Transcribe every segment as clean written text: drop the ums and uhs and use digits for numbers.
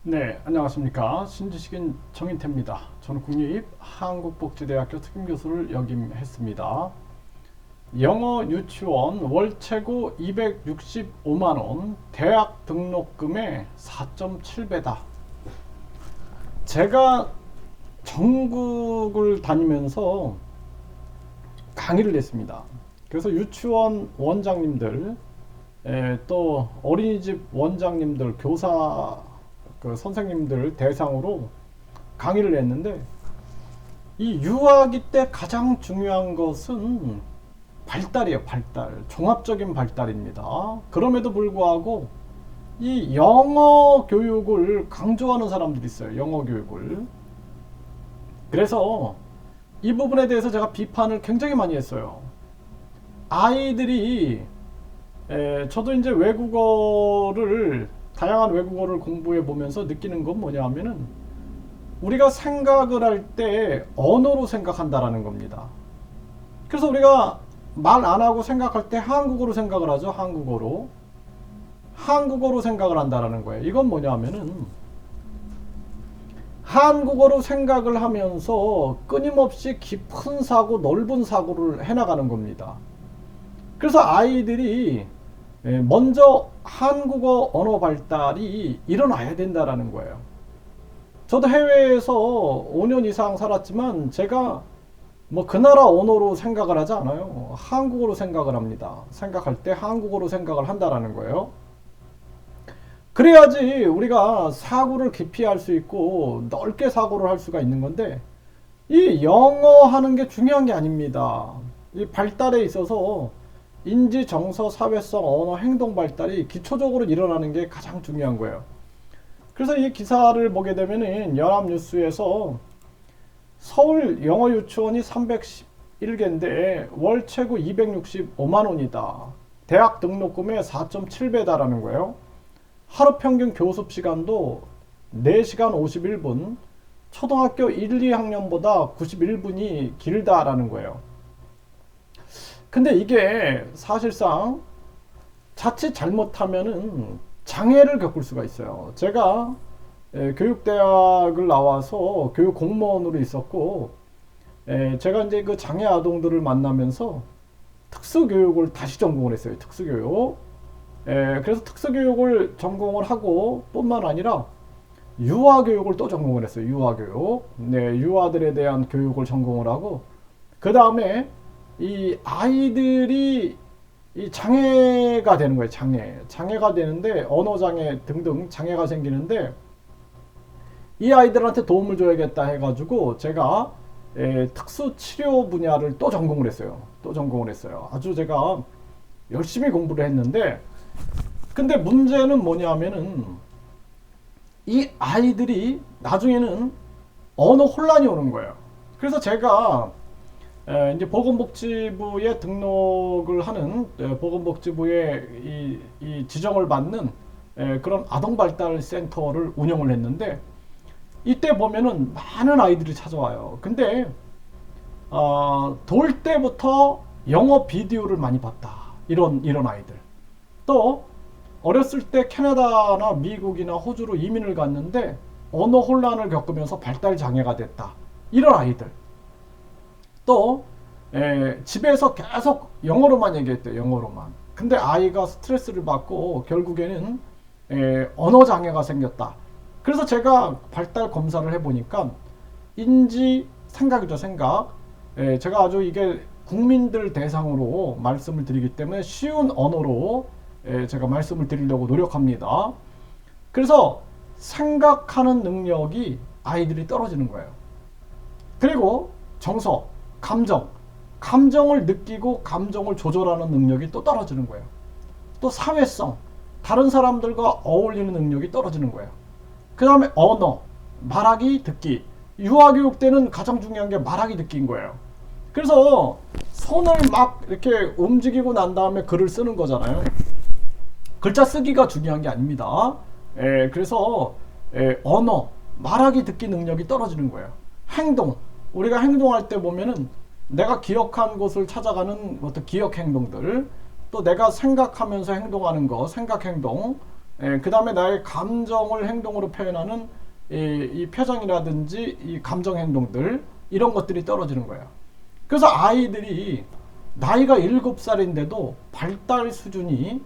네, 안녕하십니까. 신지식인 정인태입니다. 저는 국립 한국복지대학교 특임교수를 역임했습니다. 영어 유치원 월 최고 265만원, 대학 등록금의 4.7배다. 제가 전국을 다니면서 강의를 했습니다. 그래서 유치원 원장님들, 또 어린이집 원장님들, 교사 선생님들 대상으로 강의를 했는데, 이 유아기 때 가장 중요한 것은 발달이에요. 발달, 종합적인 발달입니다. 그럼에도 불구하고 이 영어 교육을 강조하는 사람들이 있어요. 영어 교육을. 그래서 이 부분에 대해서 제가 비판을 굉장히 많이 했어요. 아이들이 저도 이제 다양한 외국어를 공부해 보면서 느끼는 건 뭐냐 하면은, 우리가 생각을 할 때 언어로 생각한다라는 겁니다. 그래서 우리가 말 안 하고 생각할 때 한국어로 생각을 하죠. 한국어로 생각을 한다라는 거예요. 이건 뭐냐 하면은, 한국어로 생각을 하면서 끊임없이 깊은 사고, 넓은 사고를 해나가는 겁니다. 그래서 아이들이 먼저 한국어 언어 발달이 일어나야 된다라는 거예요. 저도 해외에서 5년 이상 살았지만 제가 뭐 그 나라 언어로 생각을 하지 않아요. 한국어로 생각을 합니다. 생각할 때 한국어로 생각을 한다라는 거예요. 그래야지 우리가 사고를 깊이 할 수 있고 넓게 사고를 할 수가 있는 건데, 이 영어 하는 게 중요한 게 아닙니다. 이 발달에 있어서 인지, 정서, 사회성, 언어, 행동 발달이 기초적으로 일어나는 게 가장 중요한 거예요. 그래서 이 기사를 보게 되면은 연합뉴스에서 서울 영어 유치원이 311개인데 월 최고 265만 원이다. 대학 등록금의 4.7배다라는 거예요. 하루 평균 교습 시간도 4시간 51분, 초등학교 1, 2학년보다 91분이 길다라는 거예요. 근데 이게 사실상 자칫 잘못하면은 장애를 겪을 수가 있어요. 제가 교육대학을 나와서 교육 공무원으로 있었고, 제가 이제 그 장애 아동들을 만나면서 특수교육을 다시 전공을 했어요. 특수교육. 그래서 특수교육을 전공을 하고 뿐만 아니라 유아교육을 또 전공을 했어요. 유아교육. 네, 유아들에 대한 교육을 전공을 하고, 그 다음에 이 아이들이 이 장애가 되는 거예요. 장애가 되는데, 언어장애 등등 장애가 생기는데, 이 아이들한테 도움을 줘야겠다 해가지고 제가 특수 치료 분야를 또 전공을 했어요. 아주 제가 열심히 공부를 했는데, 근데 문제는 뭐냐면은, 이 아이들이 나중에는 언어 혼란이 오는 거예요. 그래서 제가 이제 보건복지부에 등록을 하는, 보건복지부에 이 지정을 받는 그런 아동발달센터를 운영을 했는데, 이때 보면은 많은 아이들이 찾아와요. 근데 돌 때부터 영어 비디오를 많이 봤다. 이런 아이들. 또 어렸을 때 캐나다나 미국이나 호주로 이민을 갔는데 언어 혼란을 겪으면서 발달 장애가 됐다. 이런 아이들. 또 집에서 계속 영어로만 얘기했대요. 영어로만. 근데 아이가 스트레스를 받고 결국에는 언어 장애가 생겼다. 그래서 제가 발달 검사를 해보니까 인지, 생각이죠. 생각. 제가 아주 이게 국민들 대상으로 말씀을 드리기 때문에 쉬운 언어로 제가 말씀을 드리려고 노력합니다. 그래서 생각하는 능력이 아이들이 떨어지는 거예요. 그리고 정서, 감정을 느끼고 감정을 조절하는 능력이 또 떨어지는 거예요. 또 사회성, 다른 사람들과 어울리는 능력이 떨어지는 거예요. 그 다음에 언어, 말하기, 듣기. 유아교육 때는 가장 중요한 게 말하기, 듣기인 거예요. 그래서 손을 막 이렇게 움직이고 난 다음에 글을 쓰는 거잖아요. 글자 쓰기가 중요한 게 아닙니다. 그래서 언어, 말하기, 듣기 능력이 떨어지는 거예요. 행동, 우리가 행동할 때 보면은 내가 기억한 곳을 찾아가는 어떤 기억 행동들, 또 내가 생각하면서 행동하는 거, 생각 행동, 그 다음에 나의 감정을 행동으로 표현하는 이 표정이라든지 이 감정 행동들, 이런 것들이 떨어지는 거예요. 그래서 아이들이 나이가 7살인데도 발달 수준이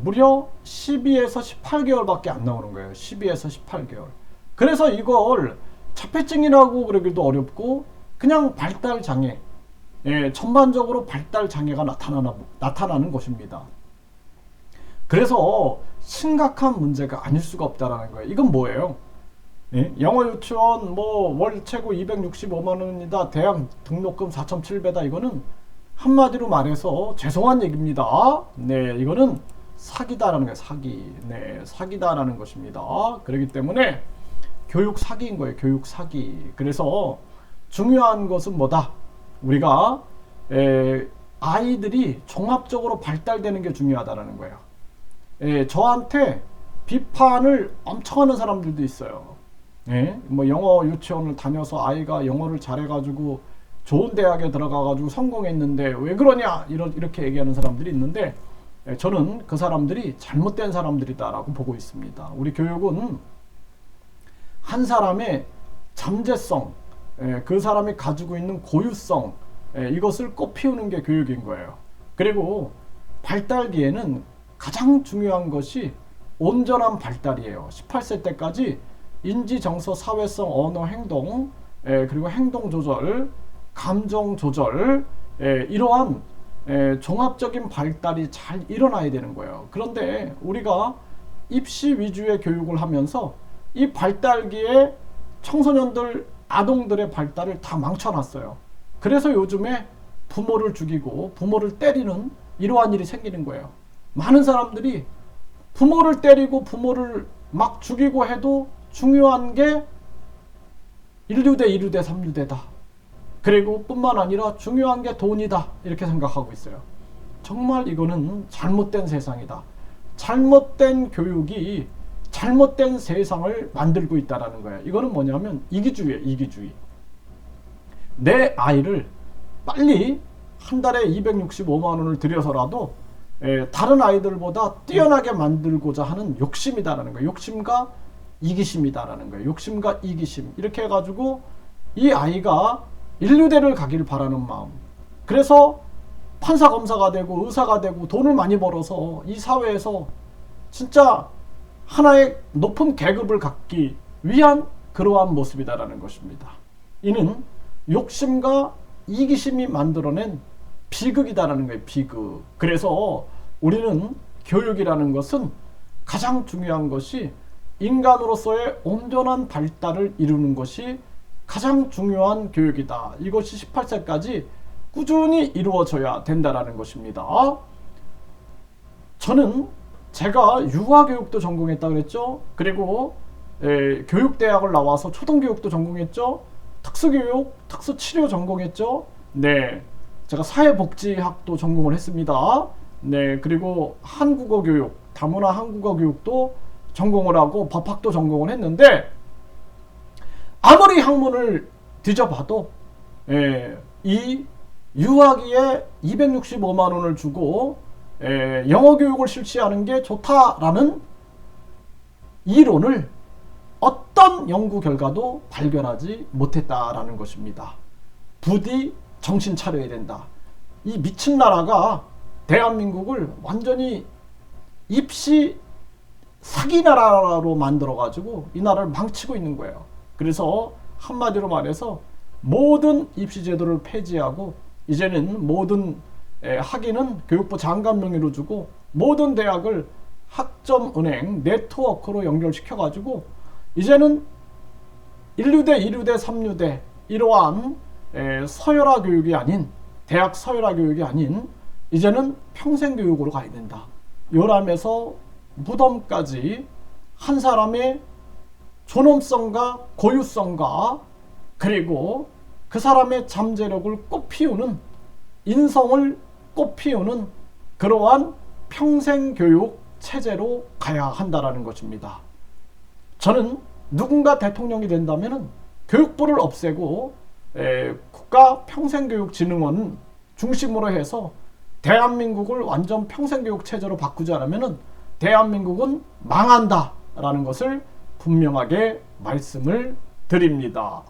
무려 12에서 18개월밖에 안 나오는 거예요. 12에서 18개월. 그래서 이걸 자폐증이라고 그러기도 어렵고 그냥 발달 장애, 전반적으로 발달 장애가 나타나는 것입니다. 그래서 심각한 문제가 아닐 수가 없다라는 거예요. 이건 뭐예요? 영어 유치원 월 최고 265만 원이다. 대학 등록금 4,700이다. 이거는 한마디로 말해서 죄송한 얘기입니다. 네, 이거는 사기다라는 거예요. 사기. 네, 사기다라는 것입니다. 그렇기 때문에 교육 사기인 거예요. 교육 사기. 그래서 중요한 것은 뭐다? 우리가 아이들이 종합적으로 발달되는 게 중요하다라는 거예요. 저한테 비판을 엄청 하는 사람들도 있어요. 영어 유치원을 다녀서 아이가 영어를 잘해가지고 좋은 대학에 들어가가지고 성공했는데 왜 그러냐 이렇게 얘기하는 사람들이 있는데, 저는 그 사람들이 잘못된 사람들이다라고 보고 있습니다. 우리 교육은 한 사람의 잠재성, 그 사람이 가지고 있는 고유성, 이것을 꽃피우는 게 교육인 거예요. 그리고 발달기에는 가장 중요한 것이 온전한 발달이에요. 18세 때까지 인지, 정서, 사회성, 언어, 행동, 그리고 행동 조절, 감정 조절, 이러한 종합적인 발달이 잘 일어나야 되는 거예요. 그런데 우리가 입시 위주의 교육을 하면서 이 발달기에 청소년들, 아동들의 발달을 다 망쳐놨어요. 그래서 요즘에 부모를 죽이고 부모를 때리는 이러한 일이 생기는 거예요. 많은 사람들이 부모를 때리고 부모를 막 죽이고 해도 중요한 게 1류대, 2류대, 3류대다. 그리고 뿐만 아니라 중요한 게 돈이다. 이렇게 생각하고 있어요. 정말 이거는 잘못된 세상이다. 잘못된 교육이 잘못된 세상을 만들고 있다는 거예요. 이거는 뭐냐면 이기주의예요. 이기주의. 내 아이를 빨리 한 달에 265만 원을 들여서라도 다른 아이들보다 뛰어나게 만들고자 하는 욕심이다라는 거예요. 욕심과 이기심이다라는 거예요. 욕심과 이기심. 이렇게 해가지고 이 아이가 인류대를 가길 바라는 마음. 그래서 판사, 검사가 되고 의사가 되고 돈을 많이 벌어서 이 사회에서 진짜 하나의 높은 계급을 갖기 위한 그러한 모습이다라는 것입니다. 이는 욕심과 이기심이 만들어낸 비극이다라는 거예요. 비극. 그래서 우리는 교육이라는 것은 가장 중요한 것이 인간으로서의 온전한 발달을 이루는 것이 가장 중요한 교육이다. 이것이 18세까지 꾸준히 이루어져야 된다라는 것입니다. 저는 제가 유아교육도 전공했다고 그랬죠. 그리고 교육대학을 나와서 초등교육도 전공했죠. 특수교육, 특수치료 전공했죠. 네, 제가 사회복지학도 전공을 했습니다. 네, 그리고 한국어 교육, 다문화 한국어 교육도 전공을 하고 법학도 전공을 했는데, 아무리 학문을 뒤져봐도 이 유아기에 265만 원을 주고 영어 교육을 실시하는 게 좋다라는 이론을 어떤 연구 결과도 발견하지 못했다라는 것입니다. 부디 정신 차려야 된다. 이 미친 나라가 대한민국을 완전히 입시 사기 나라로 만들어가지고 이 나라를 망치고 있는 거예요. 그래서 한마디로 말해서 모든 입시 제도를 폐지하고 이제는 모든 학위는 교육부 장관 명의로 주고 모든 대학을 학점은행 네트워크로 연결시켜가지고 이제는 1류대, 2류대, 3류대 이러한 서열화 교육이 아닌, 대학 서열화 교육이 아닌 이제는 평생교육으로 가야 된다. 요람에서 무덤까지 한 사람의 존엄성과 고유성과 그리고 그 사람의 잠재력을 꽃피우는, 인성을 꽃피우는 그러한 평생교육 체제로 가야 한다라는 것입니다. 저는 누군가 대통령이 된다면 교육부를 없애고 국가평생교육진흥원 중심으로 해서 대한민국을 완전 평생교육 체제로 바꾸지 않으면 대한민국은 망한다 라는 것을 분명하게 말씀을 드립니다.